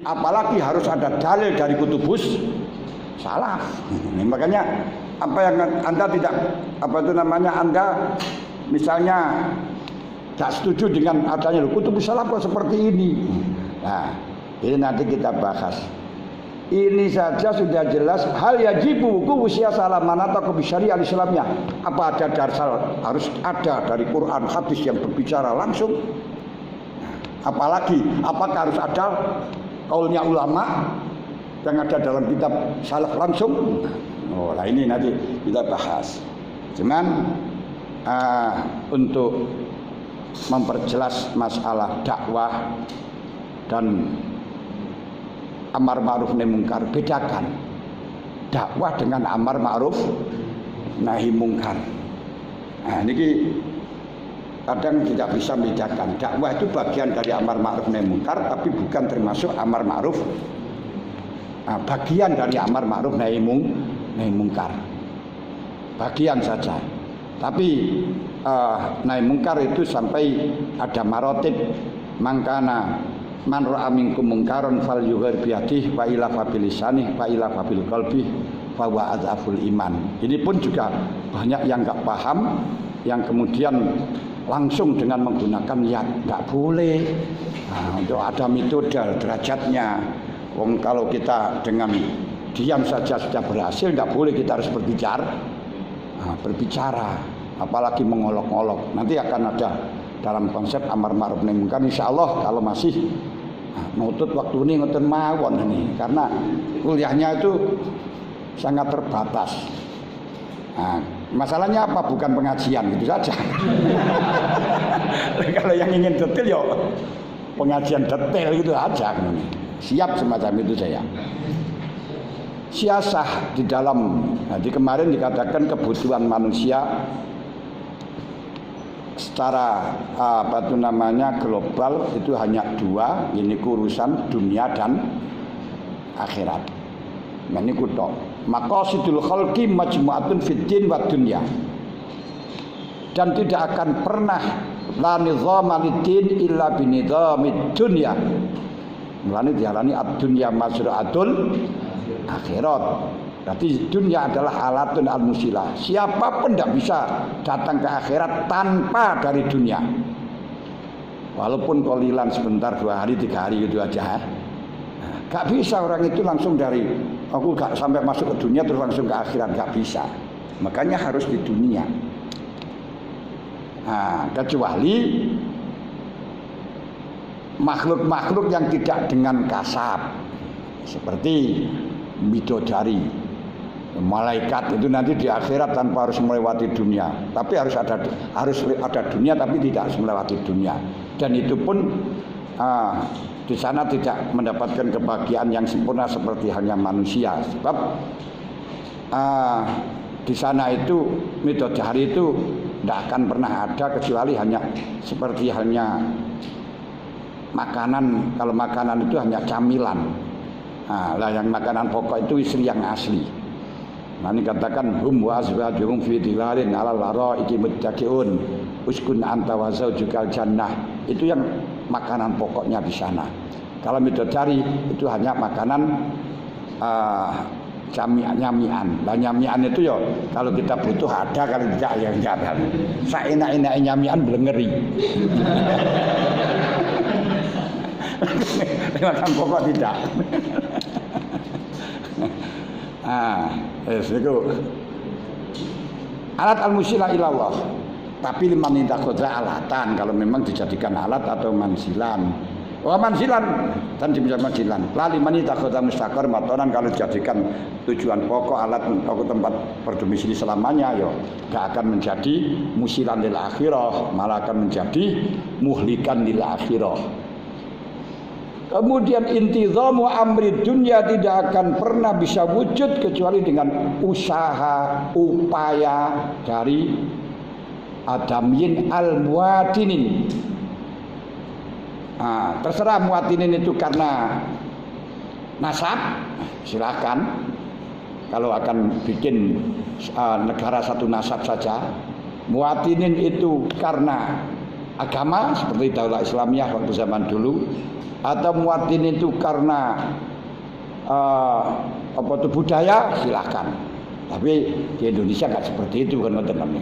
apalagi harus ada dalil dari kutubus salaf. Makanya apa yang Anda tidak Anda misalnya tak setuju dengan adanya kutubus salaf kok seperti ini. Nah, ini nanti kita bahas. Ini saja sudah jelas hal yajibu usia salaman atau syariah Islamnya. Apa ada dasar harus ada dari Quran hadis yang berbicara langsung? Apalagi apakah harus ada kaulnya ulama yang ada dalam kitab salaf langsung? Oh, nah ini nanti kita bahas. Cuman untuk memperjelas masalah dakwah dan amar ma'ruf nahi mungkar, bedakan dakwah dengan amar ma'ruf nahi mungkar. Nah, ini kadang tidak bisa membedakan. Dakwah itu bagian dari amar ma'ruf nahi mungkar, tapi bukan termasuk amar ma'ruf. Bagian dari amar ma'ruf nahi mungkar, bagian saja. Tapi nahi mungkar itu sampai ada marotib. Mangkana man ra'a minkum mungkaron fal yughir biyadihi wa ila fabil lisanih wa ila fabil qalbi fa wa adzaful iman. Ini pun juga banyak yang enggak paham, yang kemudian langsung dengan menggunakan niat. Enggak boleh. Untuk ada metode derajatnya. Wong kalau kita dengan diam saja sudah berhasil, enggak boleh kita harus berbicara, apalagi mengolok-olok. Nanti akan ada dalam konsep amar ma'ruf nahi mungkar, insyaallah kalau masih nutut waktu ini ngoten mawon ini, karena kuliahnya itu sangat terbatas. Masalahnya apa? Bukan pengajian gitu saja. Kalau yang ingin detail ya pengajian detail gitu aja. Siap semacam itu saya. Siasah di dalam, jadi kemarin dikatakan kebutuhan manusia secara global itu hanya dua, ini urusan dunia dan akhirat. Nah, ini kutok. Maqasidul khalqi majmu'atun fid din wa dunya. Dan tidak akan pernah la nizama lid-din illa binizamid dunya. Mulane diarani ad-dunya mazra'atul akhirat. Berarti dunia adalah alatun al-musilah. Siapapun tidak bisa datang ke akhirat tanpa dari dunia. Walaupun kolilan sebentar, 2 hari, 3 hari gitu aja. Gak bisa orang itu langsung dari aku gak sampai masuk ke dunia terus langsung ke akhirat, gak bisa. Makanya harus di dunia. Kecuali makhluk-makhluk yang tidak dengan kasab, seperti bidodari, malaikat itu nanti di akhirat tanpa harus melewati dunia, tapi harus ada dunia tapi tidak harus melewati dunia. Dan itu pun di sana tidak mendapatkan kebahagiaan yang sempurna seperti hanya manusia, sebab di sana itu bidodari itu tidak akan pernah ada kecuali hanya seperti makanan. Kalau makanan itu hanya camilan. Yang makanan pokok itu istri yang asli. Nah, ini katakan hum wa azwajuhum fi dhilalin 'alal laraiki muttaqiun uskun anta wa zaujukal jannah. Itu yang makanan pokoknya di sana. Kalau bidodari itu hanya makanan nyamian. Nah, nyamian itu ya kalau kita butuh ada, kalau tidak ya enggak ada. Saenak-enak nyamian blengeri. Makan pokok tidak. Itu alat al-musilah ilallah. Tapi liman intakhadha alatan, kalau memang dijadikan alat atau mansilan. Mansilan dan bisa mansilan. La liman intakhadha mustaqar matonan, kalau dijadikan tujuan pokok alat atau tempat berdomisili selamanya, ya gak akan menjadi musilan lil akhirah, malah akan menjadi muhlikan lil akhirah. Kemudian intizamu amri dunia tidak akan pernah bisa wujud kecuali dengan usaha, upaya dari adamyin al-muatinin. Terserah muatinin itu karena nasab, silakan. Kalau akan bikin negara satu nasab saja. Muatinin itu karena agama seperti daulah Islamiyah waktu zaman dulu, atau muatin itu karena budaya, silahkan. Tapi di Indonesia nggak seperti itu kan teman-teman.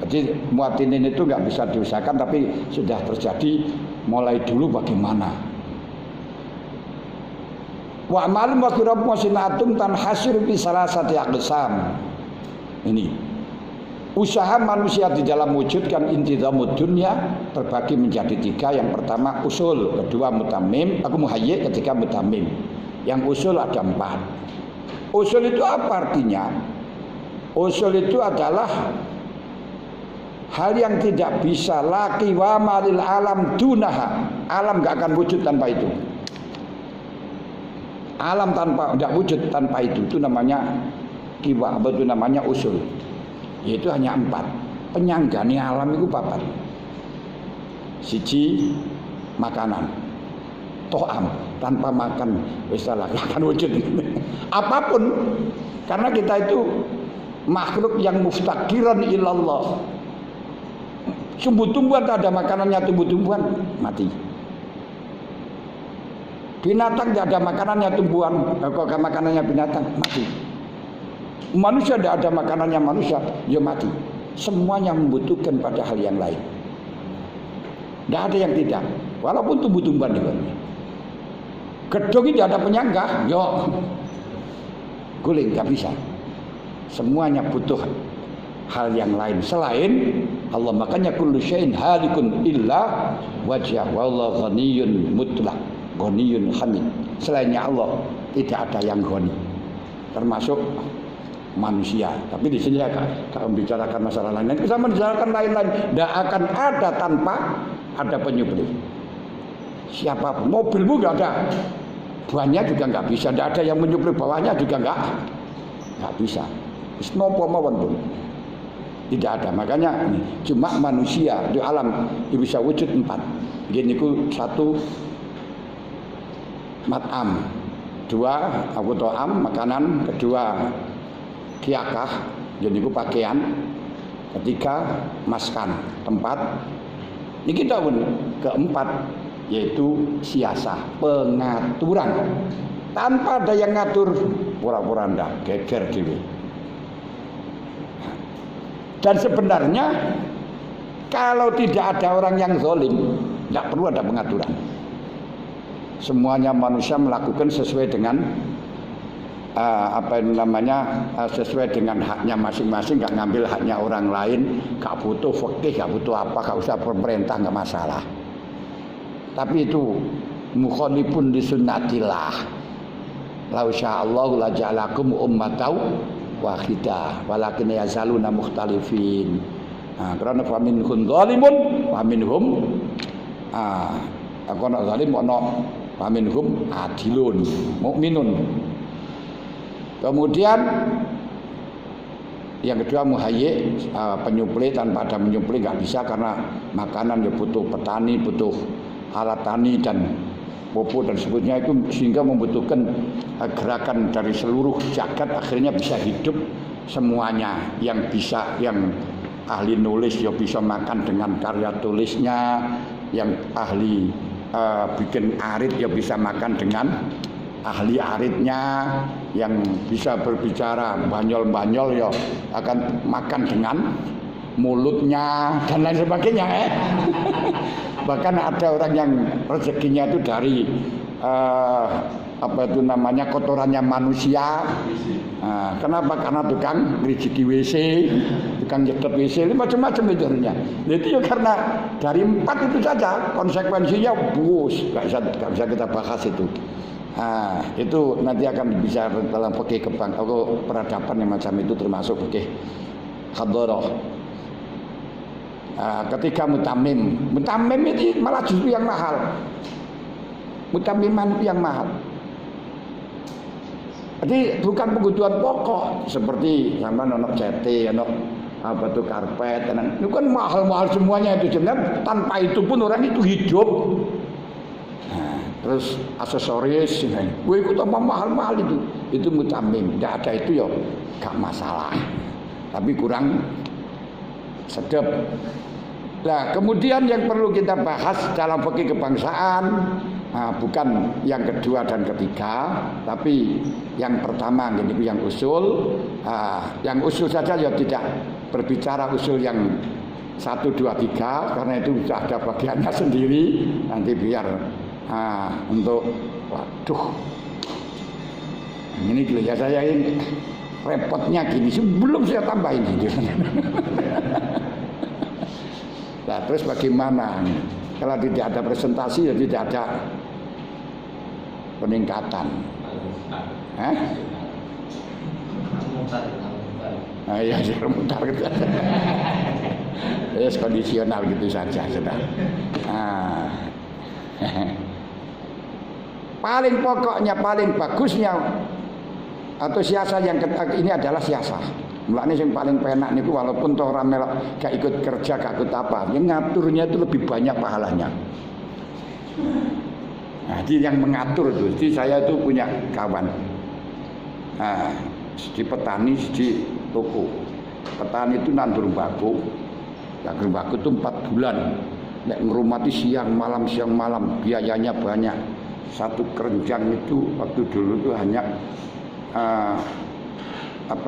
Jadi muatinin itu nggak bisa diusahakan, tapi sudah terjadi mulai dulu bagaimana. Wa amalum wa qirab musinatum tan hasir fi salasati aqsam. Ini usaha manusia di dalam wujudkan intizamud dunya terbagi menjadi 3. Yang pertama usul, kedua mutammim, aku muhayyi, ketiga mutammim. Yang usul ada 4. Usul itu apa artinya? Usul itu adalah hal yang tidak bisa laki wa malil alam dunaha. Alam gak akan wujud tanpa itu. Alam tidak wujud tanpa itu. Itu namanya kiwa, itu namanya usul. Yaitu hanya 4. Penyanggani alam itu 4. Siji makanan. To'am, tanpa makan misalnya akan wujud. Apapun, karena kita itu makhluk yang muftakiran ilallah. Tumbuh-tumbuhan tak ada makanannya, tumbuh-tumbuhan mati. Binatang tidak ada makanannya, tumbuhan kok makanannya binatang mati. Manusia tidak ada makanannya manusia, ya mati. Semuanya membutuhkan pada hal yang lain. Tidak ada yang tidak, walaupun tumbuh-tumbuhan juga. Gedung tidak ada penyangga, yo guling nggak bisa. Semuanya butuh hal yang lain selain Allah. Makanya kullu syai'in halikun illa wajhah wallahu ghaniyyun mutlaq, ghaniyyun hamid. Selainnya Allah tidak ada yang ghani, termasuk manusia. Tapi di sini kalau membicarakan masalah lain, kita membicarakan lain-lain. Tidak akan ada tanpa ada penyembelih. Siapapun, mobilmu nggak ada, bannya juga nggak bisa. Tidak ada yang menyembelih bawahnya juga nggak bisa. Nopo mawon pun tidak ada. Makanya cuma manusia di alam bisa wujud 4. Gini ku 1 mat'am, 2 aku to'am makanan, kedua kiakah, jadi ku pakaian, ketiga maskan tempat. Ini kita pun keempat yaitu siasah, pengaturan. Tanpa ada yang ngatur, pura-pura ndak geger dhewe. Dan sebenarnya kalau tidak ada orang yang zalim, tidak perlu ada pengaturan. Semuanya manusia melakukan sesuai dengan sesuai dengan haknya masing-masing, nggak ngambil haknya orang lain, nggak butuh fikih, nggak butuh apa, nggak usah pemerintah, nggak masalah. Tapi itu mukhalifun li sunnatillah. La sya'allahu la ja'alakum ummatan wahidah walakin yazaluna mukhtalifin. Karena faminhum zalimun wa minhum ana zalim ana faminhum adilun mukminun. Kemudian yang kedua muhayyi, penyuplai. Tanpa ada menyuplai nggak bisa, karena makanan ya butuh petani, butuh alat tani dan pupuk dan sebagainya, itu sehingga membutuhkan gerakan dari seluruh jagat, akhirnya bisa hidup semuanya. Yang bisa, yang ahli nulis ya bisa makan dengan karya tulisnya, yang ahli bikin arit ya bisa makan dengan ahli aritnya, yang bisa berbicara banyol-banyol ya akan makan dengan mulutnya dan lain sebagainya. Bahkan ada orang yang rezekinya itu dari kotorannya manusia. Kenapa? Karena tukang rezeki WC, tukang nyetet WC, ini macam-macam itu. Jadi ya karena dari 4 itu saja konsekuensinya bus, nggak bisa kita bahas itu. Itu nanti akan bisa dalam fikih peradaban yang macam itu, termasuk fikih hadharah. Ketika mutammim itu malah justru yang mahal. Mutammiman yang mahal. Jadi bukan kebutuhan pokok seperti sama ono cete, ono karpet, itu kan mahal-mahal semuanya itu. Sebenarnya tanpa itu pun orang itu hidup. Terus aksesoris, itu tambah mahal-mahal itu mutammim. Tidak ada itu ya gak masalah. Tapi kurang sedap. Nah, kemudian yang perlu kita bahas dalam fikih kebangsaan, bukan yang kedua dan ketiga, tapi yang pertama ini yang usul. Yang usul saja ya tidak berbicara usul yang 1, 2, 3 karena itu sudah ada bagiannya sendiri. Nanti biar untuk waduh. Ini gitu ya, saya ini repotnya gini, belum saya tambahin ini. Nah, terus bagaimana? Kalau tidak ada presentasi ya tidak ada peningkatan. Ya mutar gitu. Yes, kondisional gitu saja sudah. Paling pokoknya, paling bagusnya atau siasah yang ini adalah siasah. Mulane yang paling penak niku walaupun toh ora melok gak ikut kerja gak ikut apa, yang ngaturnya itu lebih banyak pahalanya. Jadi yang mengatur itu, jadi saya itu punya kawan. Di petani di toko. Petani itu nandur baku. Nandur baku itu 4 bulan. Nek ngrumati siang malam biayanya banyak. Satu keranjang itu waktu dulu itu hanya 150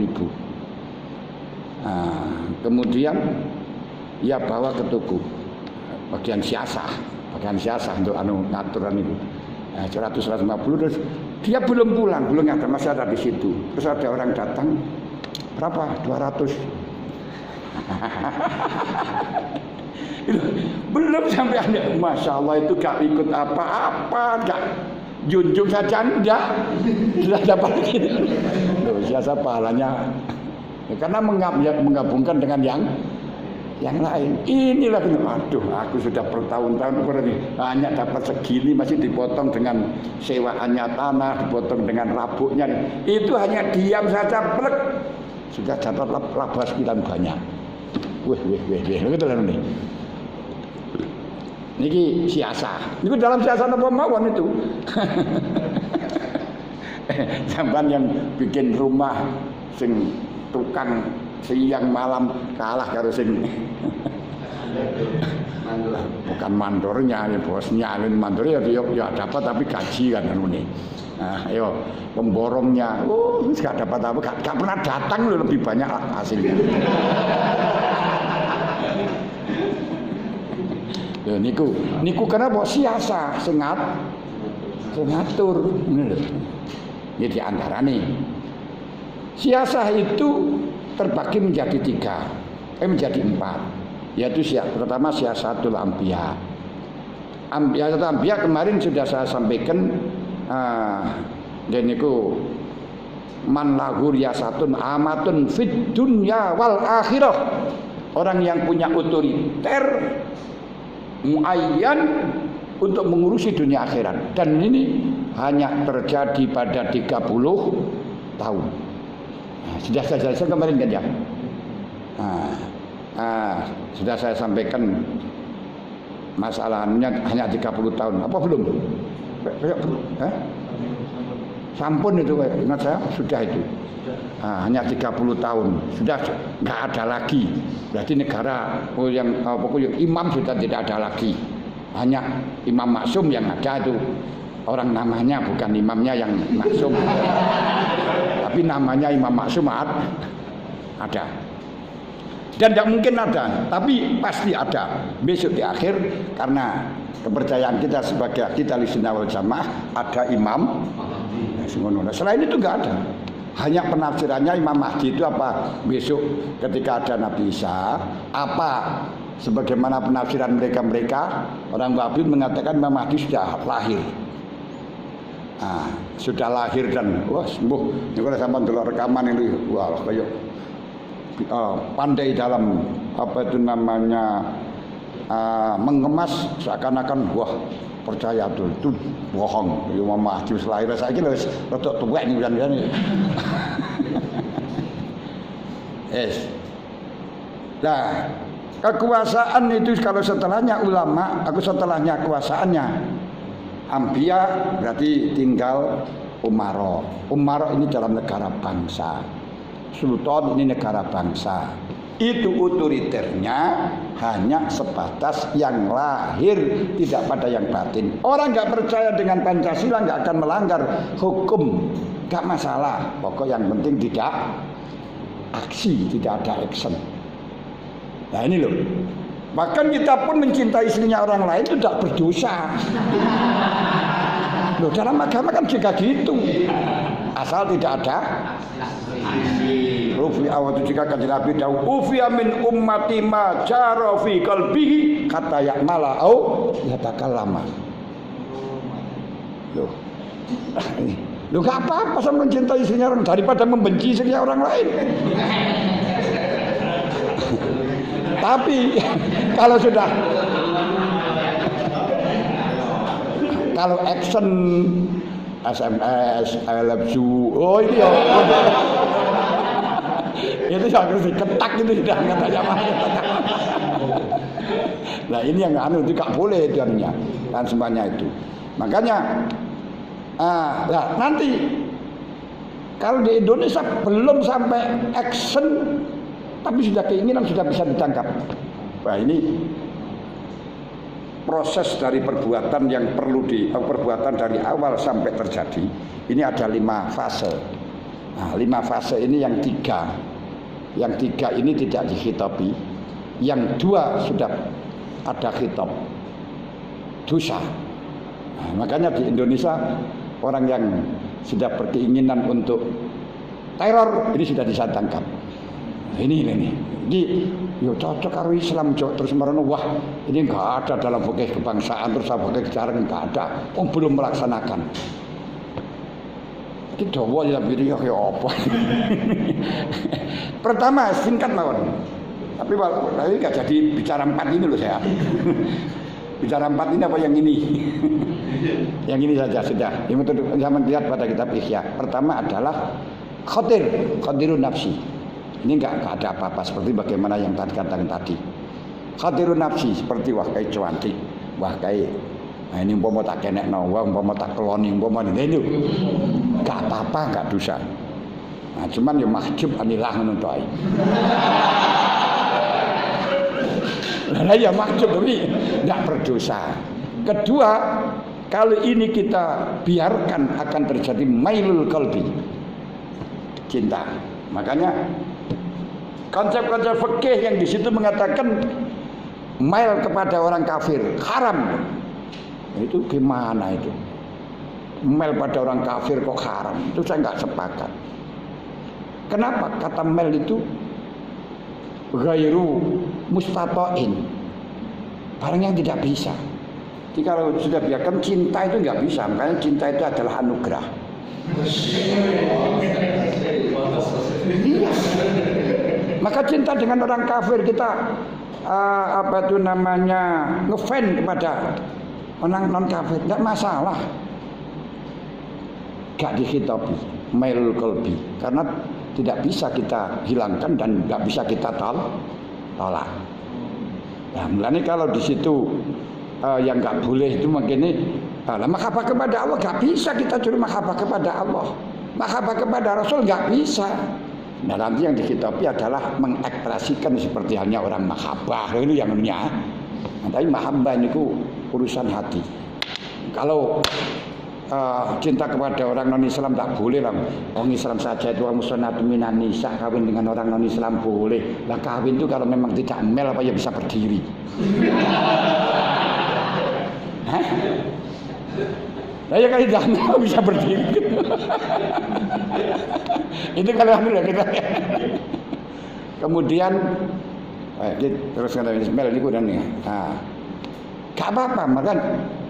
ribu. Kemudian ya bawa ke toko bagian siasah untuk ngaturan itu 150, terus dia belum pulang, belum ada, masih ada di situ. Terus ada orang datang, berapa? 200. Belum sampai ada, masya Allah itu gak ikut apa-apa, gak junjung saja enggak, sudah dapat gitu. Loh, siasa pahalanya karena menggabungkan dengan yang lain. Inilah, aduh, aku sudah bertahun-tahun berarti hanya dapat segini, masih dipotong dengan sewaannya tanah, dipotong dengan rabuknya. Itu hanya diam saja, plek, sudah dapat laba sekian banyak. Begitu lah nih. Niki siasah. Itu dalam siasah apa mawon itu. Sampan yang bikin rumah sing tukang siang malam kalah karo sing bukan mandornya, ini bosnya, ini mandornya ya dapat tapi gaji kan ini. Nah, ayo pemborongnya, nggak dapat apa, nggak pernah datang loh, lebih banyak hasilnya. Ya niku kenapa siasa ngatur. Ini di antara nih. Siasah itu terbagi menjadi 4, yaitu pertama siasatul anbiya. Siasatul anbiya kemarin sudah saya sampaikan, dan niku man lahu riyasatun amatun fid dunya wal akhirah. Orang yang punya otoriter muayyan untuk mengurusi dunia akhirat, dan ini hanya terjadi pada 30 tahun. Sudah saya jelaskan kemarin kan ya. Sudah saya sampaikan masalahnya hanya 30 tahun. Apa belum? Sampun itu, ingat saya sudah itu. Hanya 30 tahun. Sudah nggak ada lagi. Berarti negara yang imam sudah tidak ada lagi. Hanya Imam Maksum yang ada itu. Orang namanya bukan imamnya yang maksum. Tapi namanya Imam Maksum ada. Dan tidak mungkin ada, tapi pasti ada besok di akhir, karena kepercayaan kita sebagai kita Ahlussunnah wal Jamaah ada imam. Selain itu enggak ada. Hanya penafsirannya Imam Mahdi itu apa? Besok ketika ada Nabi Isa, apa sebagaimana penafsiran mereka orang Wahabi mengatakan Imam Mahdi sudah lahir. Sudah lahir dan wah sembuh. Ini kalau sampai dulu rekaman ini, wah kayak pandai dalam apa itu namanya mengemas seakan-akan wah percaya tuh itu bohong. Imam Mahdi lahir saya kira rotok tua ini kan. Yes. Nah, kekuasaan itu kalau setelahnya ulama, setelahnya kekuasaannya Anbiya berarti tinggal umaro. Umaro ini dalam negara bangsa. sultan, ini negara bangsa. Itu otoriternya hanya sebatas yang lahir, tidak pada yang batin. Orang nggak percaya dengan Pancasila nggak akan melanggar hukum, nggak masalah. Pokok yang penting tidak aksi, tidak ada action. Nah ini loh. Bahkan kita pun mencintai istrinya orang lain itu tidak berdosa. Loh, dalam agama kan juga gitu. Asal tidak ada Rufi awal itu jika kajian Nabi Daud Ufiya min ummati ma jara fi qalbihi kata yakmala au yatakallama. Loh. Loh gak apa-apa sama mencintai istrinya orang daripada membenci istrinya orang lain. Tapi kalau sudah kalau action SMS, I love you, oh ini ya, itu harus diketak itu sudah nggak tanya apa. Nah ini yang anu itu nggak boleh diannya dan semuanya itu. Makanya, nah nanti kalau di Indonesia belum sampai action, tapi sudah keinginan sudah bisa ditangkap. Wah ini proses dari perbuatan yang perlu perbuatan dari awal sampai terjadi ini ada 5 fase. Nah, 5 fase ini yang 3 ini tidak dikhitabi, yang 2 sudah ada khitab dosa. Nah, makanya di Indonesia orang yang sudah berkeinginan untuk teror ini sudah bisa tangkap. Ini yo cocok karo Islam terus merono wah ini enggak ada dalam fikih kebangsaan terus fikih sejarah enggak ada, belum melaksanakan. Iki dawa ya pilih ya apa. Pertama singkat mawon. Tapi enggak jadi bicara 4 ini loh saya. Bicara 4 ini apa yang ini? Yang ini saja sudah. Ini metode zaman lihat pada kitab Ihya. Pertama adalah khatirun nafsi. Ini enggak ada apa-apa seperti bagaimana yang tadi katakan tadi. Khatirun nafsi seperti wah kayak cuantik, wah kayak nah ini umpama tak kenekno, wah umpama tak keloni, umpama ini enggak apa-apa, enggak dosa. Nah, cuman ya mahjub anilah ngono to ae. Lah ya mahjub tapi enggak berdosa. Kedua, kalau ini kita biarkan akan terjadi mailul qalbi. Cinta. Makanya konsep-konsep fikih yang di situ mengatakan mail kepada orang kafir haram. Itu gimana itu? Mail pada orang kafir kok haram? Itu saya nggak sepakat. Kenapa? Kata mail itu ghairu mustata'in. Barang yang tidak bisa. Jadi kalau sudah biarkan cinta itu nggak bisa. Makanya cinta itu adalah anugerah. Iya. Maka cinta dengan orang kafir kita apa itu namanya ngefan kepada orang non kafir tidak masalah, gak dikhitabi mailul qalbi karena tidak bisa kita hilangkan dan gak bisa kita tolak. Nah, mulanya kalau di situ yang gak boleh itu begini, mahabbah kepada Allah gak bisa kita curi mahabbah kepada Allah, mahabbah kepada Rasul gak bisa. Nah nanti yang dikitabi adalah mengekspresikan seperti halnya orang mahabbah itu yang namanya. Nah, tapi mahabbah itu urusan hati. Kalau cinta kepada orang non Islam tak boleh lah. Orang Islam saja itu orang musnatun minan nisa, kawin dengan orang non Islam boleh. Lah kawin itu kalau memang tidak mel apa ya bisa berdiri. Hah? Nah ya kalau tidak bisa berdiri. Itu kalau alhamdulillah kita. Kemudian terus kata Ismail ini udah nih. Nah, gak apa-apa, maka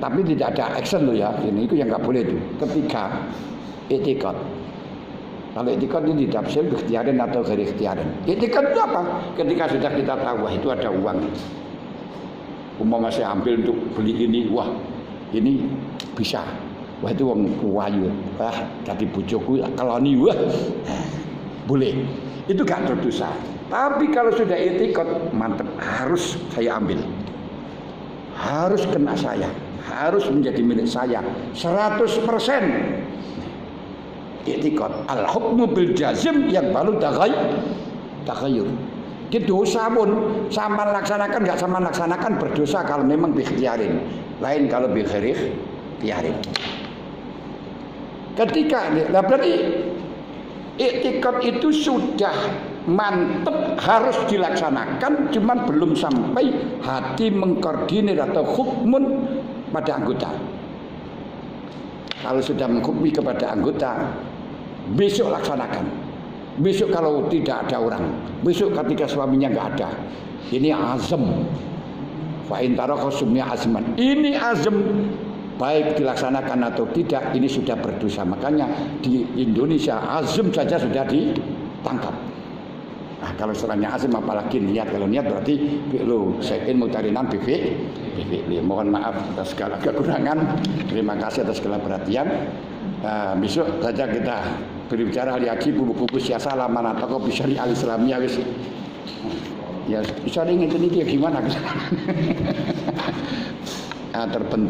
tapi tidak ada action loh ya. Ini itu yang gak boleh itu. Ketiga, etikot. Kalau etikot ini ditafsir ikhtiaran atau ghairi ikhtiaran. Etikot itu apa? Ketika sudah kita tahu wah itu ada uang. Umpama saya ambil untuk beli ini, wah ini bisa. Wah itu wong kuwayu. Wah jadi bojoku keloni wah. Boleh. Itu gak terdosa. Tapi kalau sudah etikot mantep harus saya ambil. Harus kena saya. Harus menjadi milik saya 100%. I'tiqad. Al-hukmu bil jazim yang baru tagayyur. Di dosa pun sama laksanakan nggak sama laksanakan berdosa kalau memang bikhtiarin. Lain kalau bikhtiarin. Ketika berarti i'tiqad itu sudah mantep harus dilaksanakan, cuman belum sampai hati mengkoordinir atau hukmun pada anggota. Kalau sudah menghukmi kepada anggota, besok laksanakan. Besok kalau tidak ada orang, besok ketika suaminya nggak ada, ini azam. Fa in taraka sumya azman. Ini azam, baik dilaksanakan atau tidak, ini sudah berdosa. Makanya di Indonesia azam saja sudah ditangkap. Nah, kalau istilahnya azam apalagi niat. Kalau niat berarti lo sayin mutarinan BV. Mohon maaf atas segala kekurangan. Terima kasih atas segala perhatian. Besok saja kita berbicara lagi buku-buku siasa mana toko bisa di al-Islamiyah wis. Ya bisa ingin ini gimana? Terbentuk